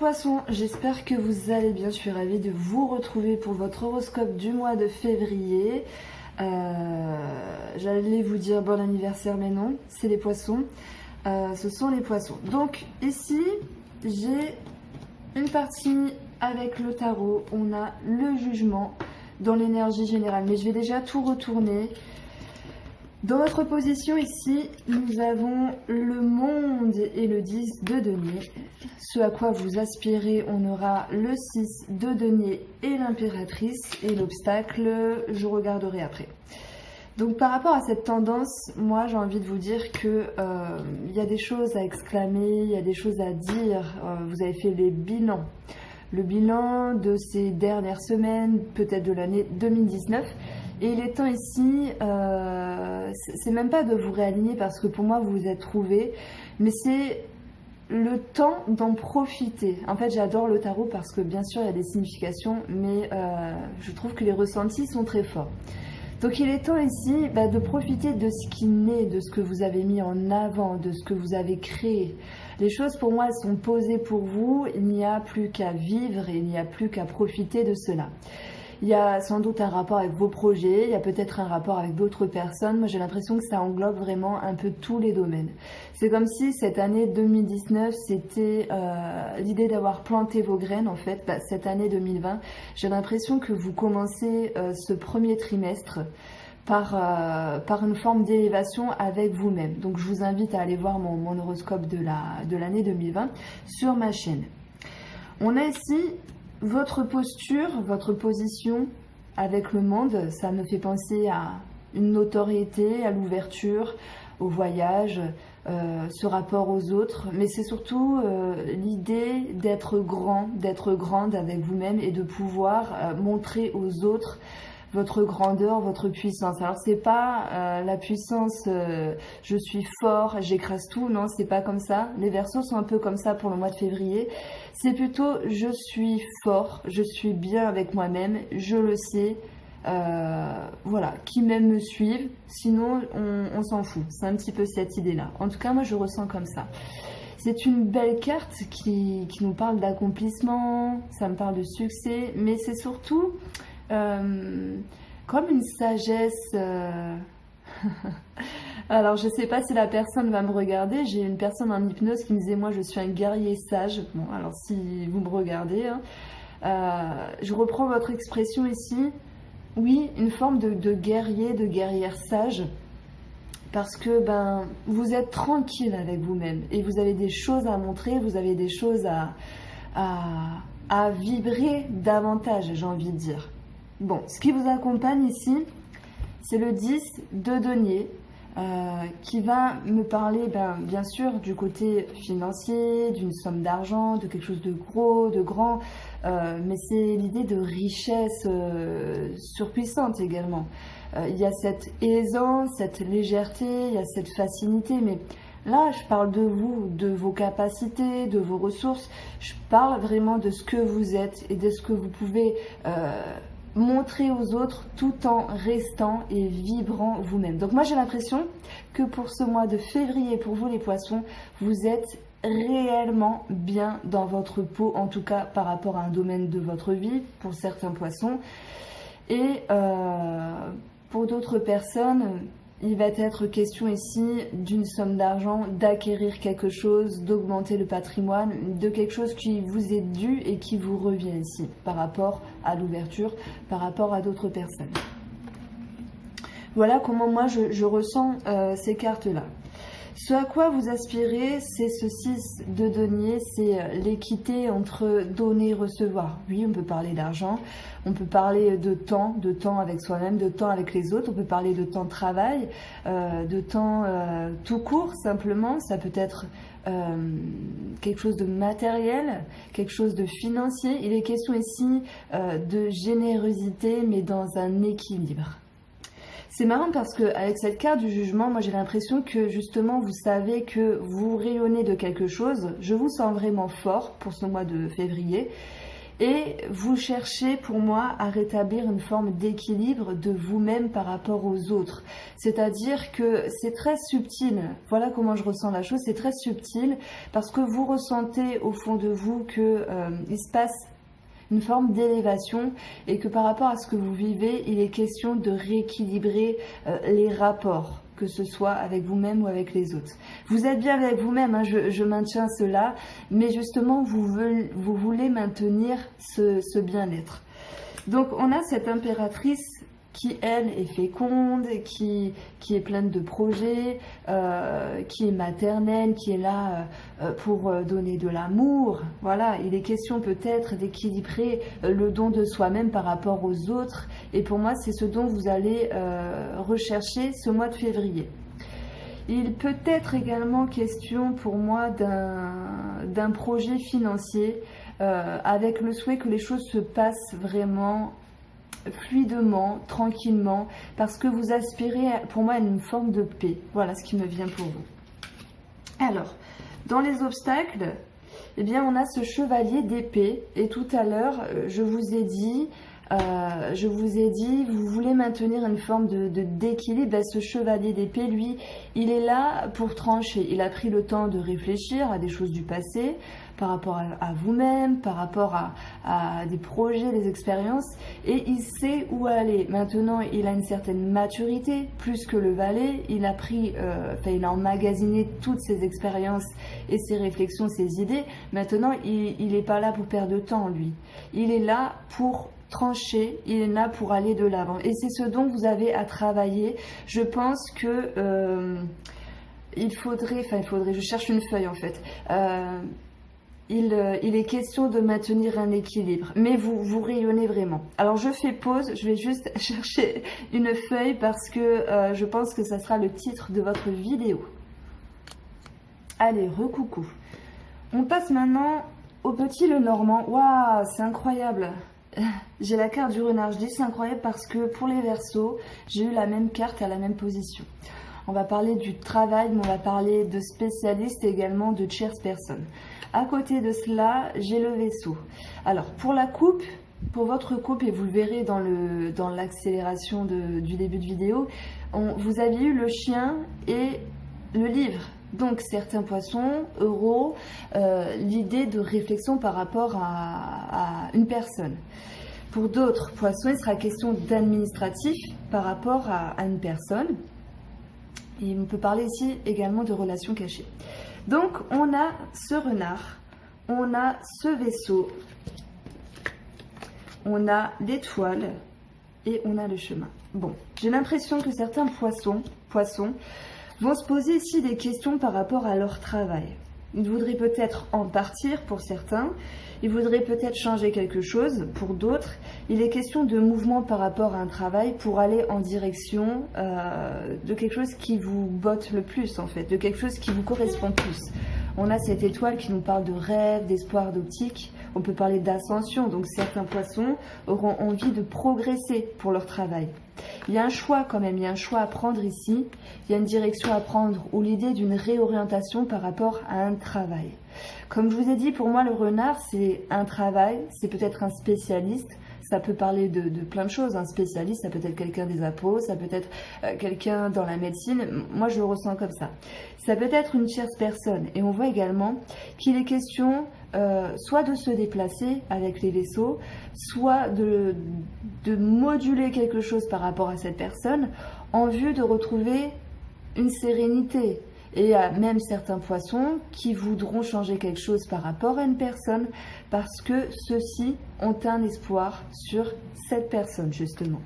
Poissons, j'espère que vous allez bien. Je suis ravie de vous retrouver pour votre horoscope du mois de février. J'allais vous dire bon anniversaire, mais non, c'est les Poissons. Ce sont les Poissons. Donc ici, j'ai une partie avec le tarot. On a le jugement dans l'énergie générale. Mais je vais déjà tout retourner. Dans notre position ici, nous avons le monde et le 10 de denier. Ce à quoi vous aspirez, on aura le 6 de denier et l'impératrice. Et l'obstacle, je regarderai après. Donc par rapport à cette tendance, moi j'ai envie de vous dire que y a des choses à exclamer, il y a des choses à dire. Vous avez fait les bilans. Le bilan de ces dernières semaines, peut-être de l'année 2019. Et il est temps ici, c'est même pas de vous réaligner parce que pour moi vous vous êtes trouvés, mais c'est le temps d'en profiter. En fait j'adore le tarot parce que bien sûr il y a des significations, mais je trouve que les ressentis sont très forts. Donc il est temps ici de profiter de ce qui naît, de ce que vous avez mis en avant, de ce que vous avez créé. Les choses pour moi elles sont posées pour vous, il n'y a plus qu'à vivre et il n'y a plus qu'à profiter de cela. Il y a sans doute un rapport avec vos projets, il y a peut-être un rapport avec d'autres personnes. Moi, j'ai l'impression que ça englobe vraiment un peu tous les domaines. C'est comme si cette année 2019, c'était l'idée d'avoir planté vos graines, en fait. Cette année 2020, j'ai l'impression que vous commencez ce premier trimestre par une forme d'élévation avec vous-même. Donc, je vous invite à aller voir mon horoscope de l'année 2020 sur ma chaîne. On a ici votre posture, votre position avec le monde. Ça me fait penser à une notoriété, à l'ouverture, au voyage, ce rapport aux autres. Mais c'est surtout l'idée d'être grand, d'être grande avec vous-même et de pouvoir montrer aux autres votre grandeur, votre puissance. Alors c'est pas la puissance je suis fort, j'écrase tout, non, c'est pas comme ça. Les Verseaux sont un peu comme ça pour le mois de février. C'est plutôt je suis fort, je suis bien avec moi-même, je le sais. Voilà, qui m'aime me suivent, sinon on s'en fout. C'est un petit peu cette idée-là. En tout cas, moi je ressens comme ça. C'est une belle carte qui nous parle d'accomplissement, ça me parle de succès, mais c'est surtout comme une sagesse. Alors je sais pas si la personne va me regarder. J'ai une personne en hypnose qui me disait moi je suis un guerrier sage. Bon alors si vous me regardez, je reprends votre expression ici. Oui, une forme de guerrier, de guerrière sage. Parce que vous êtes tranquille avec vous-même et vous avez des choses à montrer, vous avez des choses à vibrer davantage, j'ai envie de dire. Bon, ce qui vous accompagne ici, c'est le 10 de denier qui va me parler bien sûr du côté financier, d'une somme d'argent, de quelque chose de gros, de grand, mais c'est l'idée de richesse surpuissante également. Il y a cette aisance, cette légèreté, il y a cette facilité, mais là, je parle de vous, de vos capacités, de vos ressources. Je parle vraiment de ce que vous êtes et de ce que vous pouvez montrer aux autres tout en restant et vibrant vous-même. Donc moi, j'ai l'impression que pour ce mois de février, pour vous les Poissons, vous êtes réellement bien dans votre peau, en tout cas par rapport à un domaine de votre vie, pour certains Poissons. Et pour d'autres personnes, il va être question ici d'une somme d'argent, d'acquérir quelque chose, d'augmenter le patrimoine, de quelque chose qui vous est dû et qui vous revient ici par rapport à l'ouverture, par rapport à d'autres personnes. Voilà comment moi je ressens ces cartes-là. Ce à quoi vous aspirez, c'est ce 6 de denier, c'est l'équité entre donner et recevoir. Oui, on peut parler d'argent, on peut parler de temps avec soi-même, de temps avec les autres, on peut parler de temps de travail, de temps tout court simplement. Ça peut être quelque chose de matériel, quelque chose de financier. Il est question ici de générosité, mais dans un équilibre. C'est marrant parce qu'avec cette carte du jugement, moi j'ai l'impression que justement vous savez que vous rayonnez de quelque chose. Je vous sens vraiment fort pour ce mois de février. Et vous cherchez pour moi à rétablir une forme d'équilibre de vous-même par rapport aux autres. C'est-à-dire que c'est très subtil, voilà comment je ressens la chose, c'est très subtil parce que vous ressentez au fond de vous qu'il se passe une forme d'élévation et que par rapport à ce que vous vivez, il est question de rééquilibrer les rapports, que ce soit avec vous-même ou avec les autres. Vous êtes bien avec vous-même, hein, je maintiens cela, mais justement vous voulez maintenir ce bien-être. Donc on a cette impératrice qui, elle, est féconde, qui est pleine de projets, qui est maternelle, qui est là pour donner de l'amour. Voilà, il est question peut-être d'équilibrer le don de soi-même par rapport aux autres. Et pour moi, c'est ce dont vous allez rechercher ce mois de février. Il peut être également question pour moi d'un projet financier avec le souhait que les choses se passent vraiment fluidement, tranquillement, parce que vous aspirez pour moi à une forme de paix. Voilà ce qui me vient pour vous. Alors, dans les obstacles, eh bien, on a ce chevalier d'épée. Et tout à l'heure, je vous ai dit, vous voulez maintenir une forme d'équilibre. Ben, ce chevalier d'épée, lui, il est là pour trancher. Il a pris le temps de réfléchir à des choses du passé, par rapport à vous-même, par rapport à des projets, des expériences, et il sait où aller. Maintenant, il a une certaine maturité, plus que le valet. Il a pris, il a emmagasiné toutes ses expériences et ses réflexions, ses idées. Maintenant, il n'est pas là pour perdre de temps, lui. Il est là pour trancher, il est là pour aller de l'avant. Et c'est ce dont vous avez à travailler. Je pense que il faudrait, je cherche une feuille en fait. Il est question de maintenir un équilibre, mais vous rayonnez vraiment. Alors je fais pause, je vais juste chercher une feuille parce que je pense que ça sera le titre de votre vidéo. Allez, recoucou. On passe maintenant au petit Lenormand. Waouh, c'est incroyable. J'ai la carte du renard. Je dis c'est incroyable parce que pour les Verseaux, j'ai eu la même carte à la même position. On va parler du travail, mais on va parler de spécialistes et également de tierces personnes. À côté de cela, j'ai le Vaisseau. Alors, pour la coupe, pour votre coupe, et vous le verrez dans l'accélération du début de vidéo, vous aviez eu le chien et le livre. Donc, certains poissons, euros, l'idée de réflexion par rapport à une personne. Pour d'autres poissons, il sera question d'administratif par rapport à une personne. Et on peut parler ici également de relations cachées. Donc, on a ce renard, on a ce Vaisseau, on a l'étoile et on a le chemin. Bon, j'ai l'impression que certains poissons vont se poser ici des questions par rapport à leur travail. Ils voudraient peut-être en partir pour certains, ils voudraient peut-être changer quelque chose pour d'autres. Il est question de mouvement par rapport à un travail pour aller en direction de quelque chose qui vous botte le plus en fait, de quelque chose qui vous correspond plus. On a cette étoile qui nous parle de rêve, d'espoir, d'optique. On peut parler d'ascension, donc certains poissons auront envie de progresser pour leur travail. Il y a un choix quand même, il y a un choix à prendre ici, il y a une direction à prendre ou l'idée d'une réorientation par rapport à un travail. Comme je vous ai dit, pour moi le renard c'est un travail, c'est peut-être un spécialiste, ça peut parler de plein de choses, un spécialiste, ça peut être quelqu'un des apôts, ça peut être quelqu'un dans la médecine, moi je le ressens comme ça. Ça peut être une tierce personne et on voit également qu'il est question soit de se déplacer avec les vaisseaux, soit de moduler quelque chose par rapport à cette personne en vue de retrouver une sérénité. Et il y a même certains poissons qui voudront changer quelque chose par rapport à une personne parce que ceux-ci ont un espoir sur cette personne justement.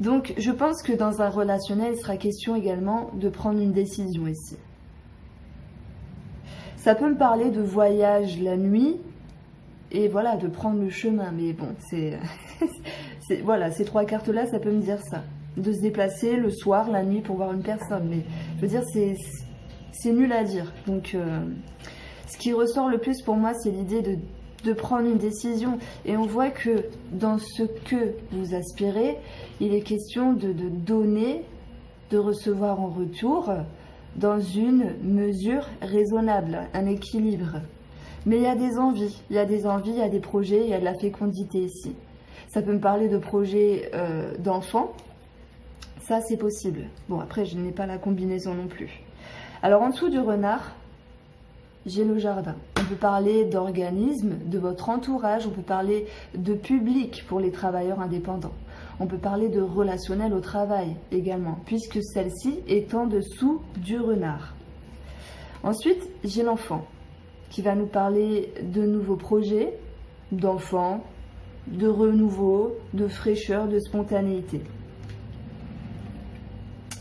Donc je pense que dans un relationnel, il sera question également de prendre une décision ici. Ça peut me parler de voyage la nuit et voilà, de prendre le chemin. Mais bon, voilà, ces trois cartes-là, ça peut me dire ça. De se déplacer le soir, la nuit pour voir une personne. Mais je veux dire, c'est nul à dire. Donc, ce qui ressort le plus pour moi, c'est l'idée de prendre une décision. Et on voit que dans ce que vous aspirez, il est question de donner, de recevoir en retour dans une mesure raisonnable, un équilibre. Mais il y a des envies, il y a des projets, il y a de la fécondité ici. Ça peut me parler de projets d'enfants, ça c'est possible. Bon, après je n'ai pas la combinaison non plus. Alors en dessous du renard, j'ai le jardin. On peut parler d'organisme, de votre entourage, on peut parler de public pour les travailleurs indépendants. On peut parler de relationnel au travail également, puisque celle-ci est en dessous du renard. Ensuite, j'ai l'enfant, qui va nous parler de nouveaux projets, d'enfants, de renouveau, de fraîcheur, de spontanéité.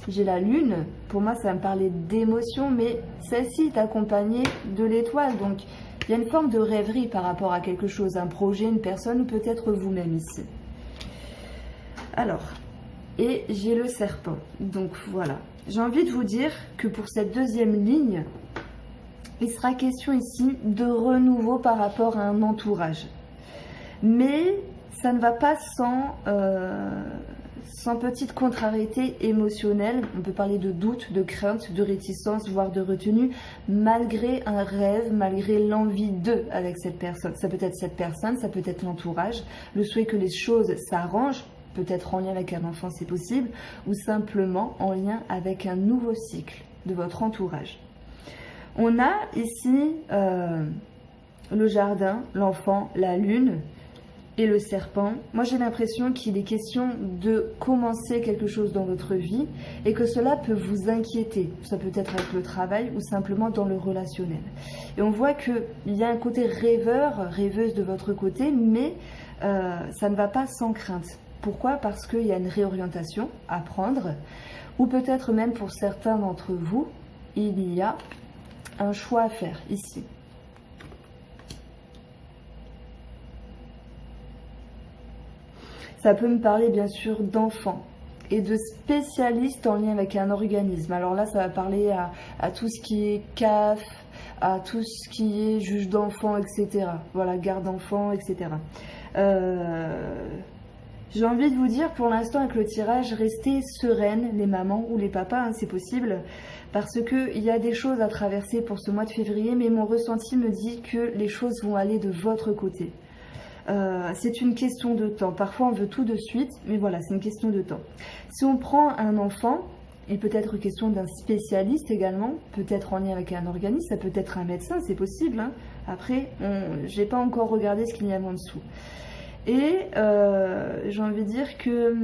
J'ai la lune, pour moi ça va me parler d'émotion, mais celle-ci est accompagnée de l'étoile, donc il y a une forme de rêverie par rapport à quelque chose, un projet, une personne ou peut-être vous-même ici. Alors, et j'ai le serpent, donc voilà. J'ai envie de vous dire que pour cette deuxième ligne, il sera question ici de renouveau par rapport à un entourage. Mais ça ne va pas sans petite contrariété émotionnelle. On peut parler de doute, de crainte, de réticence, voire de retenue, malgré un rêve, malgré l'envie d'eux avec cette personne. Ça peut être cette personne, ça peut être l'entourage, le souhait que les choses s'arrangent, peut-être en lien avec un enfant, c'est possible, ou simplement en lien avec un nouveau cycle de votre entourage. On a ici le jardin, l'enfant, la lune et le serpent. Moi, j'ai l'impression qu'il est question de commencer quelque chose dans votre vie et que cela peut vous inquiéter. Ça peut être avec le travail ou simplement dans le relationnel. Et on voit qu'il y a un côté rêveur, rêveuse de votre côté, mais ça ne va pas sans crainte. Pourquoi? Parce qu'il y a une réorientation à prendre, ou peut-être même pour certains d'entre vous, il y a un choix à faire ici. Ça peut me parler bien sûr d'enfants et de spécialistes en lien avec un organisme. Alors là, ça va parler à tout ce qui est CAF, à tout ce qui est juge d'enfants, etc. Voilà, garde d'enfants, etc. J'ai envie de vous dire, pour l'instant, avec le tirage, restez sereines, les mamans ou les papas, hein, c'est possible, parce qu'il y a des choses à traverser pour ce mois de février, mais mon ressenti me dit que les choses vont aller de votre côté. C'est une question de temps. Parfois, on veut tout de suite, mais voilà, c'est une question de temps. Si on prend un enfant, il peut être question d'un spécialiste également, peut-être en lien avec un organisme, ça peut être un médecin, c'est possible. Hein. Après, je n'ai pas encore regardé ce qu'il y a en dessous. Et j'ai envie de dire que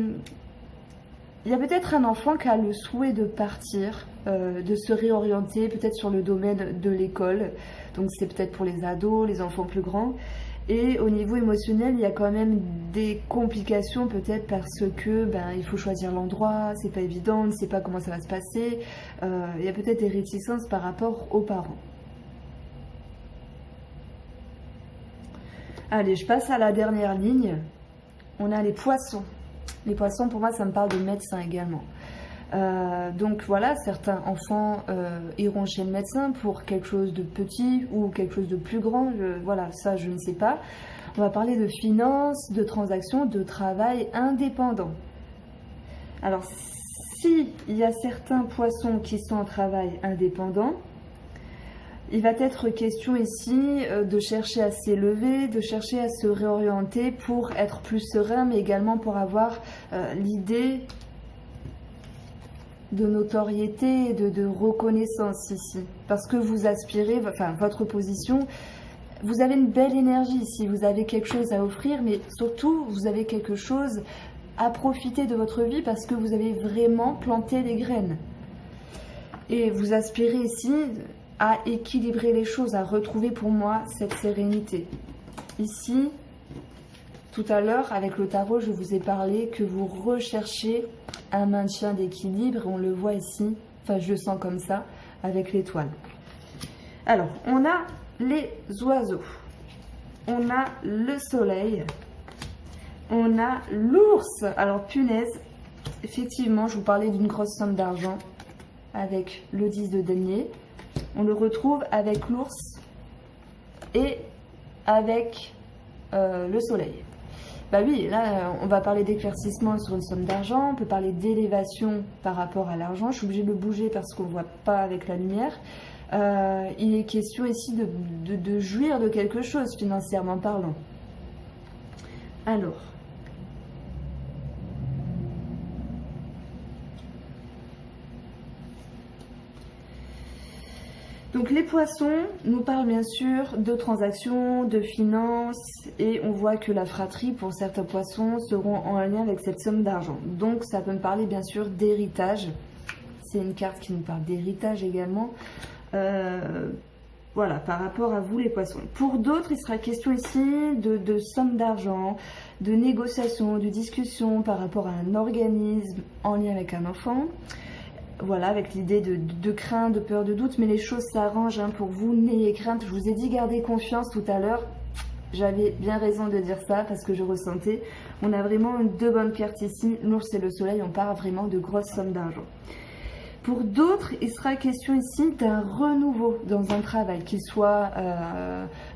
il y a peut-être un enfant qui a le souhait de partir, de se réorienter peut-être sur le domaine de l'école. Donc c'est peut-être pour les ados, les enfants plus grands. Et au niveau émotionnel, il y a quand même des complications peut-être parce que il faut choisir l'endroit, c'est pas évident, on ne sait pas comment ça va se passer. Il y a peut-être des réticences par rapport aux parents. Allez, je passe à la dernière ligne. On a les poissons. Les poissons, pour moi, ça me parle de médecin également. Donc voilà, certains enfants iront chez le médecin pour quelque chose de petit ou quelque chose de plus grand. Voilà, ça, je ne sais pas. On va parler de finances, de transactions, de travail indépendant. Alors, s'il y a certains poissons qui sont en travail indépendant, il va être question ici de chercher à s'élever, de chercher à se réorienter pour être plus serein, mais également pour avoir l'idée de notoriété, de reconnaissance ici. Parce que vous aspirez, enfin votre position, vous avez une belle énergie ici, vous avez quelque chose à offrir, mais surtout vous avez quelque chose à profiter de votre vie parce que vous avez vraiment planté des graines. Et vous aspirez ici à équilibrer les choses, à retrouver pour moi cette sérénité. Ici, tout à l'heure, avec le tarot, je vous ai parlé que vous recherchez un maintien d'équilibre. On le voit ici, enfin je le sens comme ça, avec l'étoile. Alors, on a les oiseaux. On a le soleil. On a l'ours. Alors, punaise, effectivement, je vous parlais d'une grosse somme d'argent avec le 10 de denier. On le retrouve avec l'ours et avec le soleil. Bah oui, là, on va parler d'éclaircissement sur une somme d'argent, on peut parler d'élévation par rapport à l'argent. Je suis obligée de le bouger parce qu'on ne voit pas avec la lumière. Il est question ici de jouir de quelque chose, financièrement parlant. Alors... Donc les poissons nous parlent bien sûr de transactions, de finances, et on voit que la fratrie pour certains poissons seront en lien avec cette somme d'argent. Donc ça peut me parler bien sûr d'héritage. C'est une carte qui nous parle d'héritage également. Voilà, par rapport à vous les poissons. Pour d'autres, il sera question ici de somme d'argent, de négociations, de discussions par rapport à un organisme en lien avec un enfant. Voilà, avec l'idée de crainte, de peur, de doute, mais les choses s'arrangent hein, pour vous, n'ayez crainte. Je vous ai dit gardez confiance tout à l'heure. J'avais bien raison de dire ça parce que je ressentais. On a vraiment deux bonnes cartes ici. L'ours et le soleil, on parle vraiment de grosses sommes d'argent. Pour d'autres, il sera question ici d'un renouveau dans un travail, qu'il soit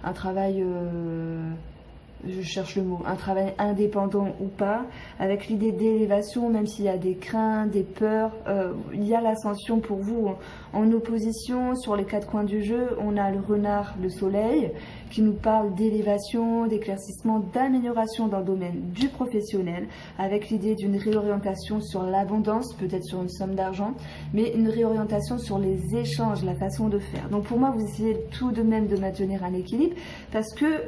un travail... je cherche le mot, un travail indépendant ou pas, avec l'idée d'élévation, même s'il y a des craintes, des peurs, il y a l'ascension pour vous en opposition. Sur les quatre coins du jeu, on a le renard, le soleil, qui nous parle d'élévation, d'éclaircissement, d'amélioration dans le domaine du professionnel, avec l'idée d'une réorientation sur l'abondance, peut-être sur une somme d'argent, mais une réorientation sur les échanges, la façon de faire. Donc pour moi, vous essayez tout de même de maintenir un équilibre, parce que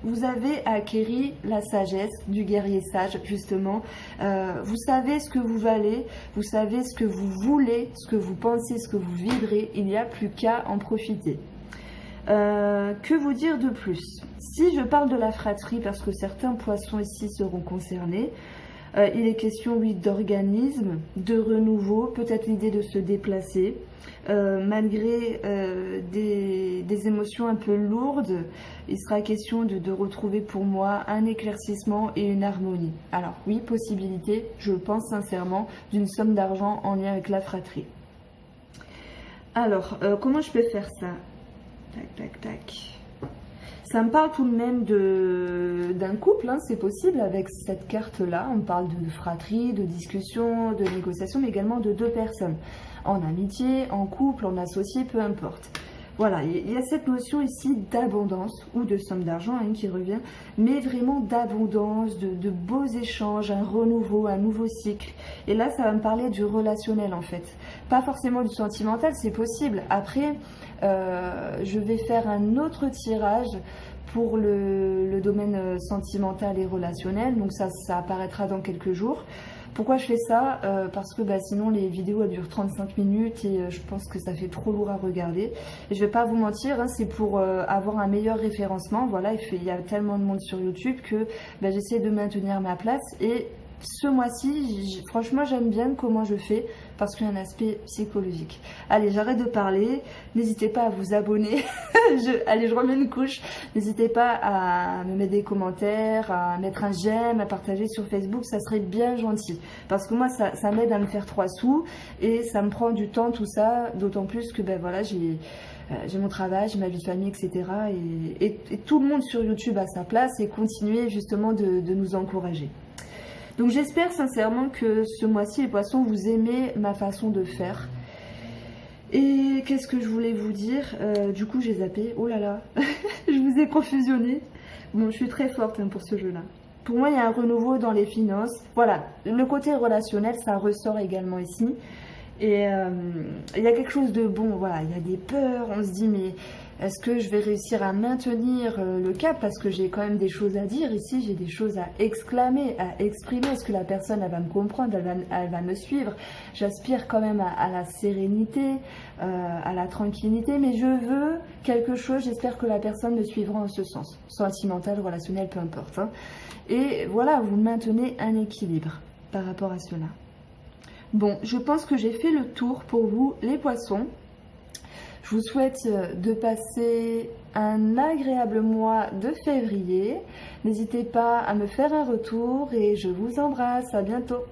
vous avez acquéri la sagesse du guerrier sage, justement. Vous savez ce que vous valez, vous savez ce que vous voulez, ce que vous pensez, ce que vous vibrez. Il n'y a plus qu'à en profiter. Que vous dire de plus? Si je parle de la fratrie, parce que certains poissons ici seront concernés, il est question, oui, d'organisme, de renouveau, peut-être l'idée de se déplacer, malgré des émotions un peu lourdes. Il sera question de retrouver pour moi un éclaircissement et une harmonie. Alors oui, possibilité, je pense sincèrement, d'une somme d'argent en lien avec la fratrie. Alors, comment je peux faire ça? Tac, tac, tac. Ça me parle tout de même d'un couple, hein, c'est possible avec cette carte-là. On parle de fratrie, de discussion, de négociation, mais également de deux personnes. En amitié, en couple, en associé, peu importe. Voilà, il y a cette notion ici d'abondance, ou de somme d'argent hein, qui revient, mais vraiment d'abondance, de beaux échanges, un renouveau, un nouveau cycle. Et là, ça va me parler du relationnel en fait. Pas forcément du sentimental, c'est possible. Après, je vais faire un autre tirage pour le domaine sentimental et relationnel, donc ça apparaîtra dans quelques jours. Pourquoi je fais ça? Parce que sinon les vidéos elles durent 35 minutes et je pense que ça fait trop lourd à regarder. Et je vais pas vous mentir, hein, c'est pour avoir un meilleur référencement. Voilà, il y a tellement de monde sur YouTube que j'essaie de maintenir ma place. Et ce mois-ci, franchement, j'aime bien comment je fais parce qu'il y a un aspect psychologique. Allez, j'arrête de parler. N'hésitez pas à vous abonner. Allez, je remets une couche. N'hésitez pas à me mettre des commentaires, à mettre un j'aime, à partager sur Facebook. Ça serait bien gentil. Parce que moi, ça m'aide à me faire 3 sous et ça me prend du temps, tout ça. D'autant plus que, voilà, j'ai mon travail, j'ai ma vie de famille, etc. Et tout le monde sur YouTube a sa place et continuer justement de nous encourager. Donc j'espère sincèrement que ce mois-ci, les poissons, vous aimez ma façon de faire. Et qu'est-ce que je voulais vous dire? Du coup, j'ai zappé. Oh là là, je vous ai confusionné. Bon, je suis très forte hein, pour ce jeu-là. Pour moi, il y a un renouveau dans les finances. Voilà, le côté relationnel, ça ressort également ici. Et il y a quelque chose de bon, voilà, il y a des peurs, on se dit mais est-ce que je vais réussir à maintenir le cap parce que j'ai quand même des choses à dire ici, j'ai des choses à exclamer, à exprimer, est-ce que la personne elle va me comprendre, elle va me suivre. J'aspire quand même à la sérénité, à la tranquillité, mais je veux quelque chose, j'espère que la personne me suivra en ce sens, sentimental, relationnel, peu importe. Hein. Et voilà, vous maintenez un équilibre par rapport à cela. Bon, je pense que j'ai fait le tour pour vous, les poissons. Je vous souhaite de passer un agréable mois de février. N'hésitez pas à me faire un retour et je vous embrasse. À bientôt.